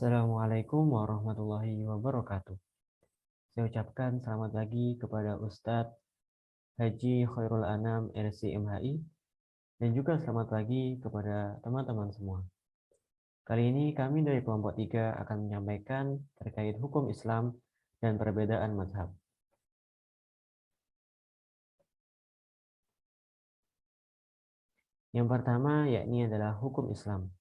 Assalamualaikum warahmatullahi wabarakatuh. Saya ucapkan selamat pagi kepada Ustadz Haji Khairul Anam LC MHI dan juga selamat pagi kepada teman-teman semua. Kali ini kami dari kelompok 3 akan menyampaikan terkait hukum Islam dan perbedaan mazhab. Yang pertama yakni adalah hukum Islam.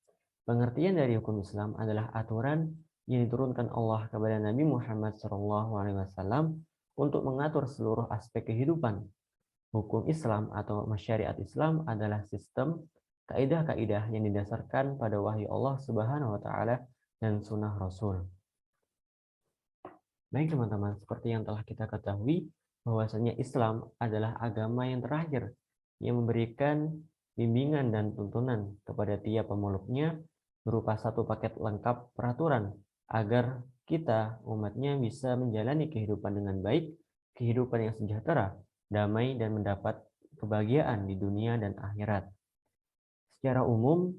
Pengertian dari hukum Islam adalah aturan yang diturunkan Allah kepada Nabi Muhammad SAW untuk mengatur seluruh aspek kehidupan. Hukum Islam atau syariat Islam adalah sistem kaidah-kaidah yang didasarkan pada wahyu Allah Subhanahu wa taala dan sunnah Rasul. Baik teman-teman, seperti yang telah kita ketahui bahwasanya Islam adalah agama yang terakhir yang memberikan bimbingan dan tuntunan kepada tiap pemeluknya berupa satu paket lengkap peraturan agar kita umatnya bisa menjalani kehidupan dengan baik, kehidupan yang sejahtera, damai dan mendapat kebahagiaan di dunia dan akhirat. Secara umum,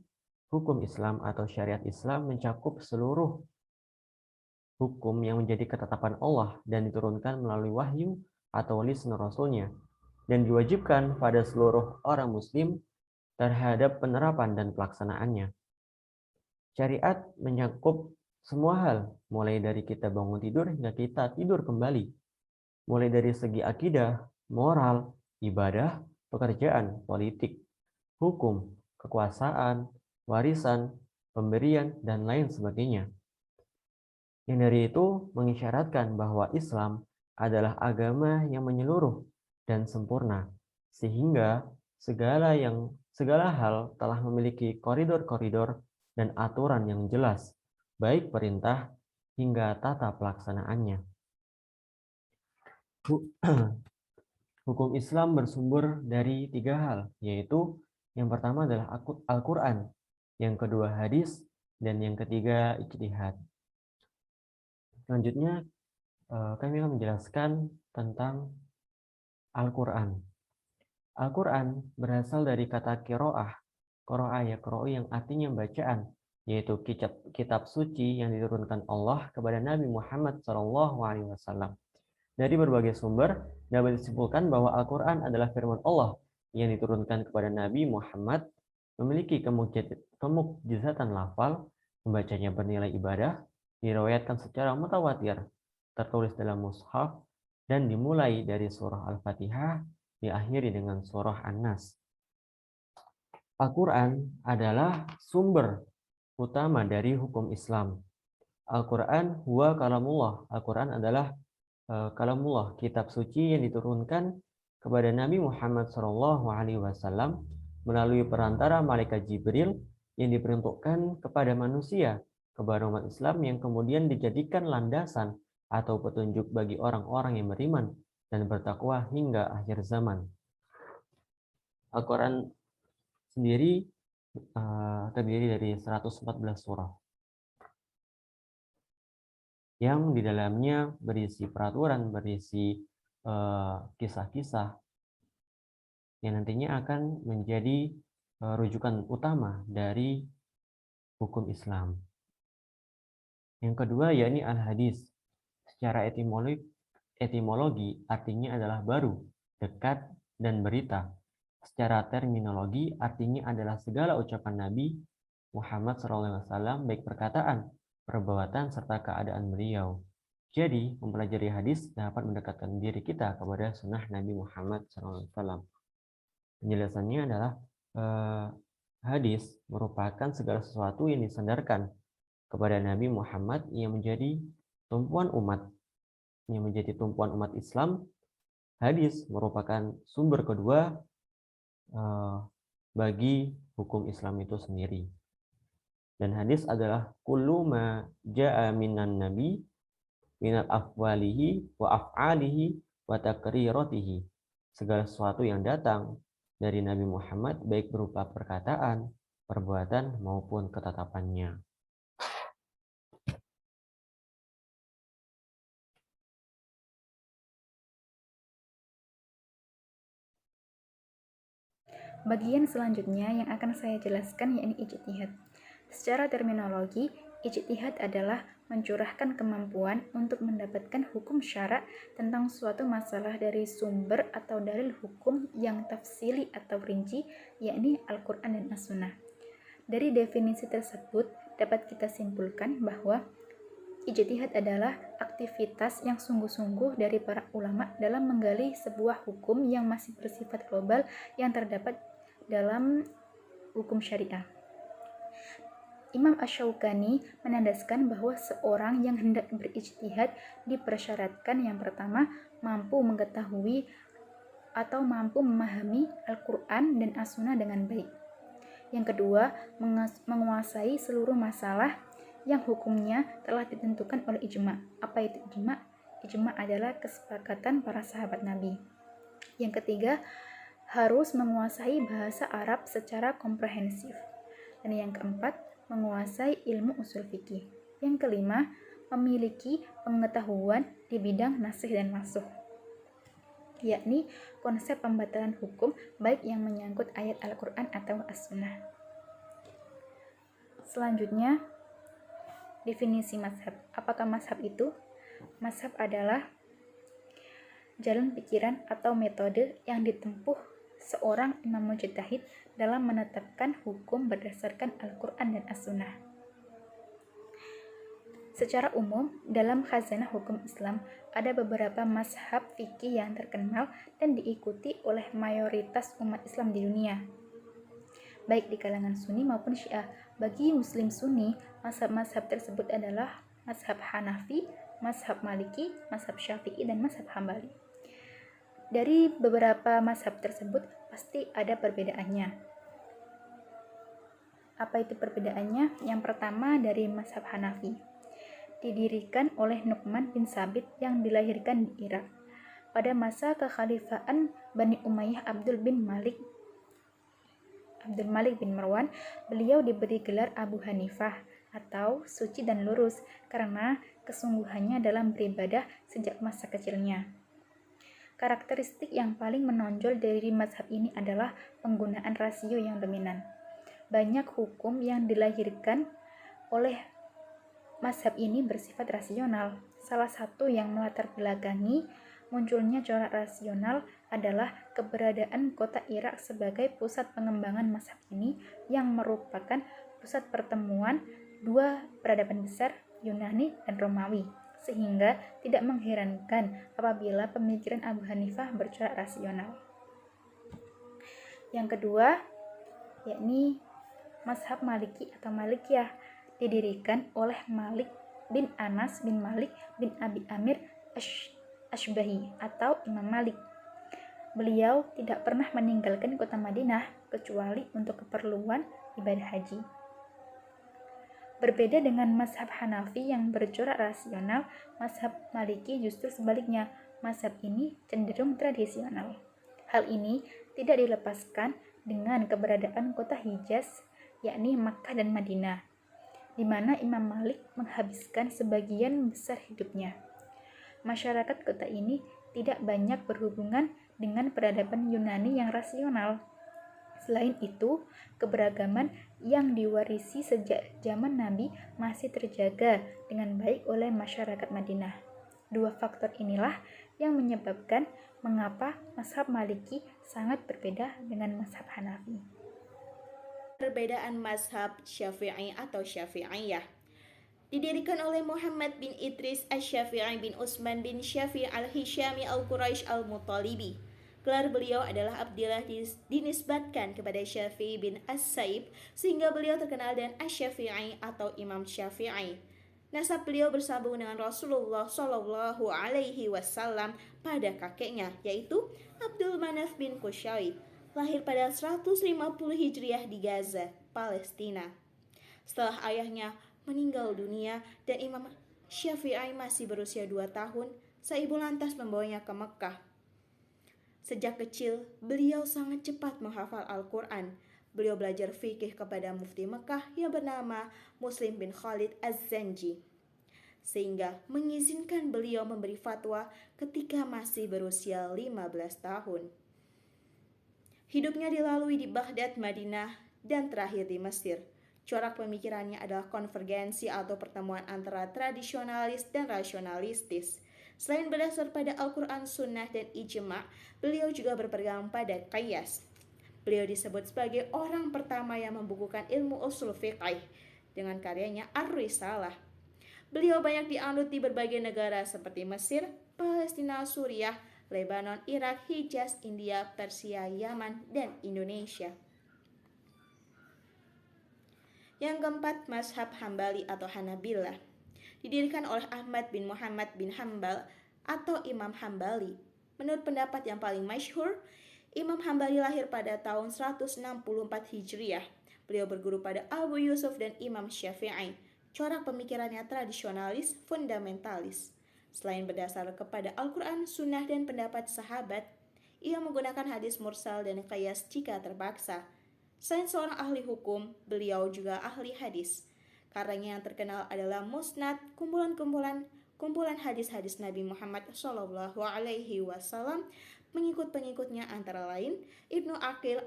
hukum Islam atau syariat Islam mencakup seluruh hukum yang menjadi ketetapan Allah dan diturunkan melalui wahyu atau lisan Rasulnya dan diwajibkan pada seluruh orang muslim terhadap penerapan dan pelaksanaannya. Syariat mencakup semua hal, mulai dari kita bangun tidur hingga kita tidur kembali. Mulai dari segi akidah, moral, ibadah, pekerjaan, politik, hukum, kekuasaan, warisan, pemberian, dan lain sebagainya. Yang dari itu mengisyaratkan bahwa Islam adalah agama yang menyeluruh dan sempurna, sehingga segala hal telah memiliki koridor-koridor dan aturan yang jelas, baik perintah hingga tata pelaksanaannya. Hukum Islam bersumber dari 3 hal, yaitu yang pertama adalah Al-Quran, yang kedua hadis, dan yang ketiga ijtihad. Selanjutnya, kami akan menjelaskan tentang Al-Quran. Al-Quran berasal dari kata qiraah, yang artinya bacaan, yaitu kitab suci yang diturunkan Allah kepada Nabi Muhammad SAW. Dari berbagai sumber, dapat disimpulkan bahwa Al-Quran adalah firman Allah yang diturunkan kepada Nabi Muhammad, memiliki kemukjizatan lafal, membacanya bernilai ibadah, diriwayatkan secara mutawatir, tertulis dalam mushaf, dan dimulai dari surah Al-Fatihah, diakhiri dengan surah An-Nas. Al-Quran adalah sumber utama dari hukum Islam. Al-Quran huwa kalamullah. Al-Quran adalah kalamullah, kitab suci yang diturunkan kepada Nabi Muhammad SAW melalui perantara malaikat Jibril yang diperuntukkan kepada manusia, kepada umat Islam yang kemudian dijadikan landasan atau petunjuk bagi orang-orang yang beriman dan bertakwa hingga akhir zaman. Al-Quran sendiri terdiri dari 114 surah yang di dalamnya berisi peraturan, berisi kisah-kisah yang nantinya akan menjadi rujukan utama dari hukum Islam. Yang kedua yakni al-hadis. Secara etimologi artinya adalah baru, dekat, dan berita. Secara terminologi artinya adalah segala ucapan Nabi Muhammad SAW, baik perkataan, perbuatan, serta keadaan beliau. Jadi, mempelajari hadis dapat mendekatkan diri kita kepada sunnah Nabi Muhammad SAW. Penjelasannya adalah hadis merupakan segala sesuatu yang disandarkan kepada Nabi Muhammad yang menjadi tumpuan umat Islam. Hadis merupakan sumber kedua bagi hukum Islam itu sendiri. Dan hadis adalah kullu ma jaa minan nabi minal afwalihi wa af'alihi wa takriratihi. Segala sesuatu yang datang dari Nabi Muhammad baik berupa perkataan, perbuatan maupun ketetapannya. Bagian selanjutnya yang akan saya jelaskan yakni ijtihad. Secara terminologi, Ijtihad adalah mencurahkan kemampuan untuk mendapatkan hukum syara tentang suatu masalah dari sumber atau dalil hukum yang tafsili atau rinci, yakni Al-Quran dan As-Sunnah. Dari definisi tersebut dapat kita simpulkan bahwa ijtihad adalah aktivitas yang sungguh-sungguh dari para ulama dalam menggali sebuah hukum yang masih bersifat global yang terdapat dalam hukum syariah. Imam Asy-Syaukani menandaskan bahwa seorang yang hendak berijtihad dipersyaratkan yang pertama mampu mengetahui atau mampu memahami Al-Quran dan As-Sunnah dengan baik. Yang kedua, menguasai seluruh masalah yang hukumnya telah ditentukan oleh ijma. Apa itu ijma? Ijma adalah kesepakatan para sahabat Nabi. Yang ketiga, harus menguasai bahasa Arab secara komprehensif. Dan yang keempat, menguasai ilmu usul fikih. Yang kelima, memiliki pengetahuan di bidang nasih dan mansuh, yakni konsep pembatalan hukum baik yang menyangkut ayat Al-Quran atau As-Sunnah. Selanjutnya, definisi mazhab. Apakah mazhab itu? Mazhab adalah jalan pikiran atau metode yang ditempuh seorang imam mujtahid dalam menetapkan hukum berdasarkan Al-Quran dan As-Sunnah. Secara umum, dalam khazanah hukum Islam, ada beberapa mazhab fikih yang terkenal dan diikuti oleh mayoritas umat Islam di dunia, baik di kalangan Sunni maupun Syiah. Bagi Muslim Sunni, mazhab-mazhab tersebut adalah mazhab Hanafi, mazhab Maliki, mazhab Syafi'i, dan mazhab Hambali. Dari beberapa mazhab tersebut pasti ada perbedaannya. Apa itu perbedaannya? Yang pertama dari mazhab Hanafi. Didirikan oleh Nu'man bin Sabit yang dilahirkan di Irak. Pada masa kekhalifahan Bani Umayyah Abdul Malik bin Marwan, beliau diberi gelar Abu Hanifah atau suci dan lurus karena kesungguhannya dalam beribadah sejak masa kecilnya. Karakteristik yang paling menonjol dari mazhab ini adalah penggunaan rasio yang dominan. Banyak hukum yang dilahirkan oleh mazhab ini bersifat rasional. Salah satu yang melatar belakangi munculnya corak rasional adalah keberadaan kota Irak sebagai pusat pengembangan mazhab ini yang merupakan pusat pertemuan dua peradaban besar, Yunani dan Romawi. Sehingga tidak mengherankan apabila pemikiran Abu Hanifah bercorak rasional. Yang kedua, yakni mazhab Maliki atau Malikiyah, didirikan oleh Malik bin Anas bin Malik bin Abi Amir Asybahi atau Imam Malik. Beliau tidak pernah meninggalkan kota Madinah kecuali untuk keperluan ibadah haji. Berbeda dengan mazhab Hanafi yang bercorak rasional, mazhab Maliki justru sebaliknya. Mazhab ini cenderung tradisional. Hal ini tidak dilepaskan dengan keberadaan kota Hijaz, yakni Makkah dan Madinah, di mana Imam Malik menghabiskan sebagian besar hidupnya. Masyarakat kota ini tidak banyak berhubungan dengan peradaban Yunani yang rasional. Selain itu, keberagaman yang diwarisi sejak zaman Nabi masih terjaga dengan baik oleh masyarakat Madinah. Dua faktor inilah yang menyebabkan mengapa mazhab Maliki sangat berbeda dengan mazhab Hanafi. Perbedaan mazhab Syafi'i atau Syafi'iyah didirikan oleh Muhammad bin Idris Asy-Syafi'i bin Utsman bin Syafi'i al-Hisyami al-Quraisy al-Muttalibi. Gelar beliau adalah Abdillah, dinisbatkan kepada Syafi'i bin As-Saib sehingga beliau terkenal dengan Asy-Syafi'i atau Imam Syafi'i. Nasab beliau bersambung dengan Rasulullah Shallallahu Alaihi Wasallam pada kakeknya, yaitu Abdul Manaf bin Qusay, lahir pada 150 Hijriah di Gaza, Palestina. Setelah ayahnya meninggal dunia dan Imam Syafi'i masih berusia 2 tahun, sang ibu lantas membawanya ke Mekkah. Sejak kecil, beliau sangat cepat menghafal Al-Quran. Beliau belajar fikih kepada mufti Mekkah yang bernama Muslim bin Khalid Az-Zanji, sehingga mengizinkan beliau memberi fatwa ketika masih berusia 15 tahun. Hidupnya dilalui di Baghdad, Madinah, dan terakhir di Mesir. Corak pemikirannya adalah konvergensi atau pertemuan antara tradisionalis dan rasionalistis. Selain berdasar pada Al-Quran, Sunnah, dan Ijma', beliau juga berpegang pada qiyas. Beliau disebut sebagai orang pertama yang membukukan ilmu usul fiqh dengan karyanya Ar-Risalah. Beliau banyak dianut di berbagai negara seperti Mesir, Palestina, Suriah, Lebanon, Irak, Hijaz, India, Persia, Yaman, dan Indonesia. Yang keempat, mazhab Hambali atau Hanabilah. Didirikan oleh Ahmad bin Muhammad bin Hambal atau Imam Hambali. Menurut pendapat yang paling masyhur, Imam Hambali lahir pada tahun 164 Hijriah. Beliau berguru pada Abu Yusuf dan Imam Syafi'i. Corak pemikirannya tradisionalis, fundamentalis. Selain berdasar kepada Al-Quran, Sunnah, dan pendapat sahabat, ia menggunakan hadis mursal dan qiyas jika terpaksa. Selain seorang ahli hukum, beliau juga ahli hadis. Karyanya yang terkenal adalah Musnad, kumpulan hadis-hadis Nabi Muhammad SAW. Pengikut-pengikutnya antara lain Ibnu Aqil,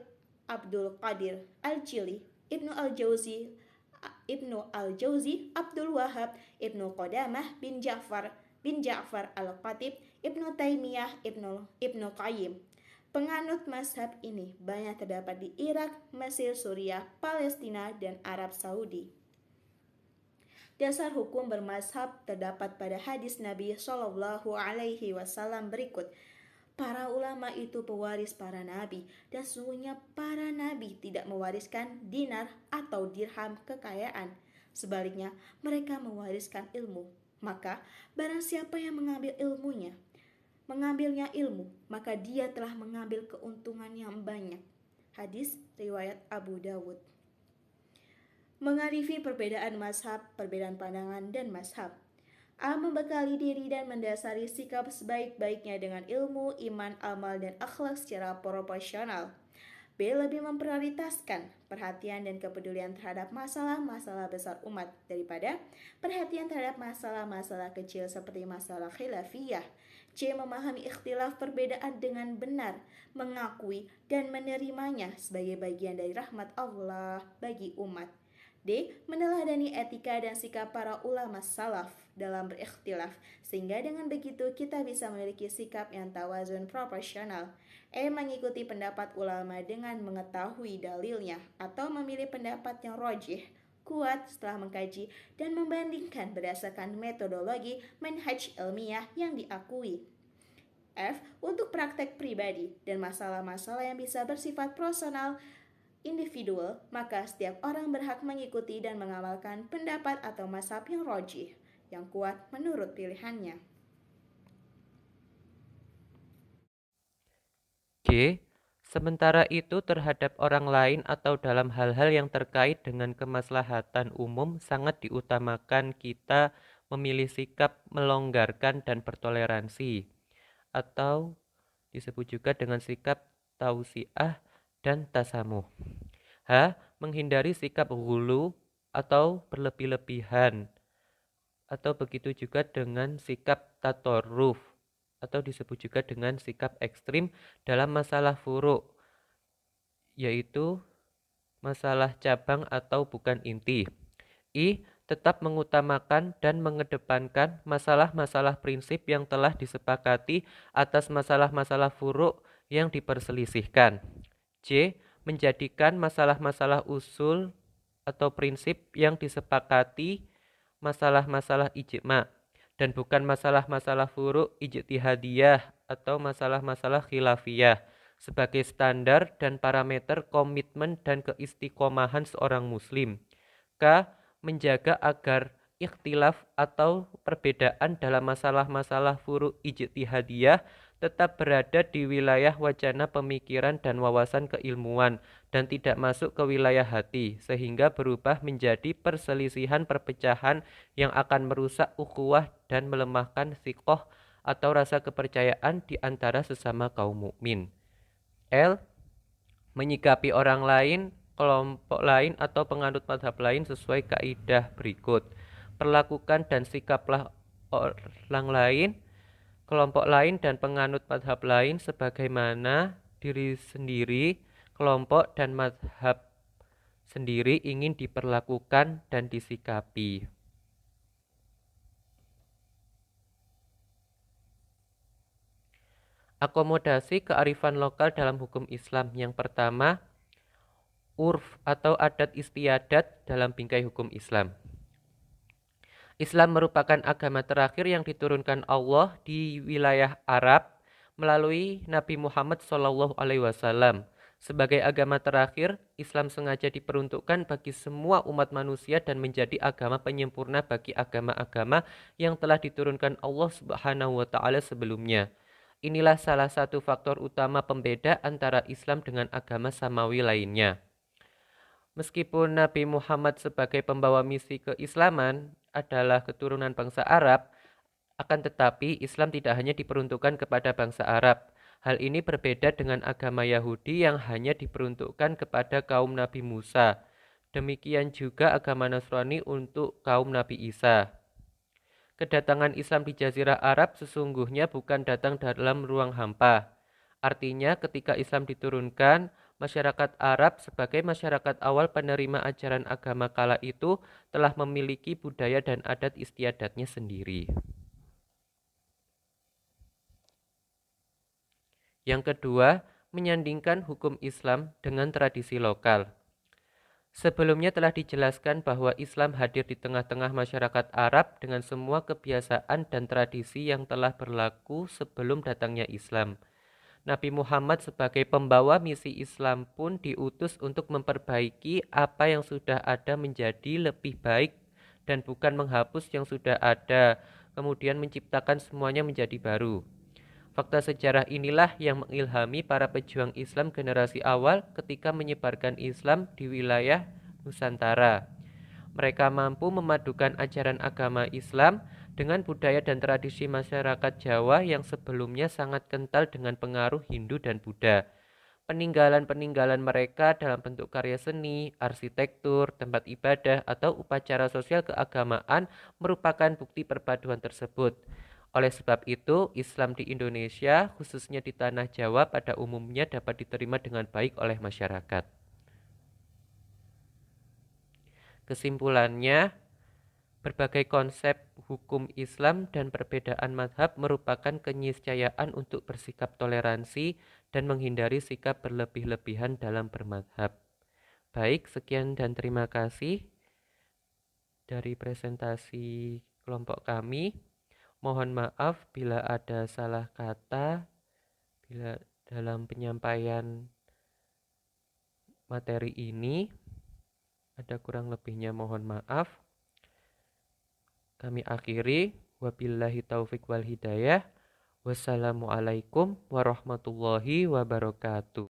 Abdul Qadir Al-Jili, Ibnu Al-Jauzi, Abdul Wahab, Ibnu Qodamah bin Ja'far Al-Khatib, Ibnu Taimiyah, Ibnu Qayyim. Penganut mazhab ini banyak terdapat di Irak, Mesir, Suriah, Palestina, dan Arab Saudi. Dasar hukum bermazhab terdapat pada hadis Nabi SAW berikut. Para ulama itu pewaris para nabi, dan sesungguhnya para nabi tidak mewariskan dinar atau dirham kekayaan. Sebaliknya, mereka mewariskan ilmu. Maka, barang siapa yang mengambilnya ilmu, maka dia telah mengambil keuntungan yang banyak. Hadis riwayat Abu Dawud. Mengarifi perbedaan mazhab, perbedaan pandangan, dan mazhab. A. Membekali diri dan mendasari sikap sebaik-baiknya dengan ilmu, iman, amal, dan akhlak secara proporsional. B. Lebih memprioritaskan perhatian dan kepedulian terhadap masalah-masalah besar umat daripada perhatian terhadap masalah-masalah kecil seperti masalah khilafiyah. C. Memahami ikhtilaf perbedaan dengan benar, mengakui dan menerimanya sebagai bagian dari rahmat Allah bagi umat. D. Meneladani etika dan sikap para ulama salaf dalam berikhtilaf, sehingga dengan begitu kita bisa memiliki sikap yang tawazun proporsional. E. Mengikuti pendapat ulama dengan mengetahui dalilnya atau memilih pendapat yang rajih, kuat setelah mengkaji dan membandingkan berdasarkan metodologi manhaj ilmiah yang diakui. F. Untuk praktek pribadi dan masalah-masalah yang bisa bersifat personal individual, maka setiap orang berhak mengikuti dan mengamalkan pendapat atau mazhab yang rajih, yang kuat menurut pilihannya. G. Sementara itu terhadap orang lain atau dalam hal-hal yang terkait dengan kemaslahatan umum sangat diutamakan kita memilih sikap melonggarkan dan bertoleransi, atau disebut juga dengan sikap tausiah dan tasamuh. H. Menghindari sikap ghulu atau berlebih-lebihan, atau begitu juga dengan sikap tatorruf, atau disebut juga dengan sikap ekstrim dalam masalah furu', yaitu masalah cabang atau bukan inti. I. Tetap mengutamakan dan mengedepankan masalah-masalah prinsip yang telah disepakati atas masalah-masalah furu' yang diperselisihkan. J. Menjadikan masalah-masalah usul atau prinsip yang disepakati masalah-masalah ijma' dan bukan masalah-masalah furu' ijtihadiyah atau masalah-masalah khilafiyah sebagai standar dan parameter komitmen dan keistiqomahan seorang muslim. K. Menjaga agar ikhtilaf atau perbedaan dalam masalah-masalah furu' ijtihadiyah tetap berada di wilayah wacana pemikiran dan wawasan keilmuan dan tidak masuk ke wilayah hati, sehingga berubah menjadi perselisihan perpecahan yang akan merusak ukhuwah dan melemahkan thiqah atau rasa kepercayaan di antara sesama kaum mukmin. L. Menyikapi orang lain, kelompok lain atau penganut mazhab lain sesuai kaidah berikut. Perlakukan dan sikaplah orang lain, kelompok lain dan penganut mazhab lain sebagaimana diri sendiri, kelompok dan mazhab sendiri ingin diperlakukan dan disikapi. Akomodasi kearifan lokal dalam hukum Islam. Yang pertama, urf atau adat istiadat dalam bingkai hukum Islam. Islam merupakan agama terakhir yang diturunkan Allah di wilayah Arab melalui Nabi Muhammad SAW. Sebagai agama terakhir, Islam sengaja diperuntukkan bagi semua umat manusia dan menjadi agama penyempurna bagi agama-agama yang telah diturunkan Allah Subhanahu wa taala sebelumnya. Inilah salah satu faktor utama pembeda antara Islam dengan agama samawi lainnya. Meskipun Nabi Muhammad sebagai pembawa misi keislaman adalah keturunan bangsa Arab, akan tetapi Islam tidak hanya diperuntukkan kepada bangsa Arab. Hal ini berbeda dengan agama Yahudi yang hanya diperuntukkan kepada kaum Nabi Musa. Demikian juga agama Nasrani untuk kaum Nabi Isa. Kedatangan Islam di Jazirah Arab sesungguhnya bukan datang dalam ruang hampa. Artinya ketika Islam diturunkan, masyarakat Arab sebagai masyarakat awal penerima ajaran agama kala itu telah memiliki budaya dan adat istiadatnya sendiri. Yang kedua, menyandingkan hukum Islam dengan tradisi lokal. Sebelumnya telah dijelaskan bahwa Islam hadir di tengah-tengah masyarakat Arab dengan semua kebiasaan dan tradisi yang telah berlaku sebelum datangnya Islam. Nabi Muhammad sebagai pembawa misi Islam pun diutus untuk memperbaiki apa yang sudah ada menjadi lebih baik dan bukan menghapus yang sudah ada, kemudian menciptakan semuanya menjadi baru. Fakta sejarah inilah yang mengilhami para pejuang Islam generasi awal ketika menyebarkan Islam di wilayah Nusantara. Mereka mampu memadukan ajaran agama Islam dengan budaya dan tradisi masyarakat Jawa yang sebelumnya sangat kental dengan pengaruh Hindu dan Buddha. Peninggalan-peninggalan mereka dalam bentuk karya seni, arsitektur, tempat ibadah, atau upacara sosial keagamaan merupakan bukti perpaduan tersebut. Oleh sebab itu, Islam di Indonesia, khususnya di Tanah Jawa, pada umumnya dapat diterima dengan baik oleh masyarakat. Kesimpulannya, berbagai konsep hukum Islam dan perbedaan mazhab merupakan keniscayaan untuk bersikap toleransi dan menghindari sikap berlebih-lebihan dalam bermazhab. Baik, sekian dan terima kasih dari presentasi kelompok kami. Mohon maaf bila ada salah kata, bila dalam penyampaian materi ini ada kurang lebihnya mohon maaf. Kami akhiri, wabillahi taufik wal hidayah. Wassalamualaikum warahmatullahi wabarakatuh.